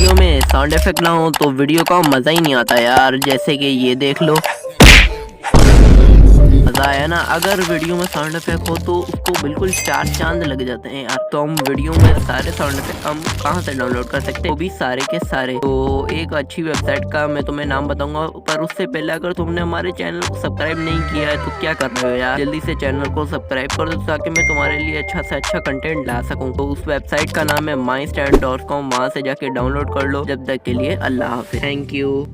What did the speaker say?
Video में sound effect ना हो तो वीडियो का मज़ा ही नहीं आता यार। जैसे कि ये देख लो, मज़ा आया ना। अगर वीडियो में साउंड इफेक्ट हो तो उसको बिल्कुल चार चांद लग जाते हैं यार। तो हम वीडियो में सारे साउंड इफेक्ट हम कहाँ से डाउनलोड कर सकते हैं, वो भी सारे के सारे। तो एक अच्छी वेबसाइट का मैं तुम्हें नाम बताऊंगा, पर उससे पहले अगर तुमने हमारे चैनल को सब्सक्राइब नहीं किया है तो क्या कर रहे हो यार, जल्दी से चैनल को सब्सक्राइब कर दो ताकि मैं तुम्हारे लिए अच्छा से अच्छा कंटेंट ला सकूँ। तो उस वेबसाइट का नाम है mystand.com, वहाँ से जाके डाउनलोड कर लो। जब तक के लिए अल्लाह हाफिज़, थैंक यू।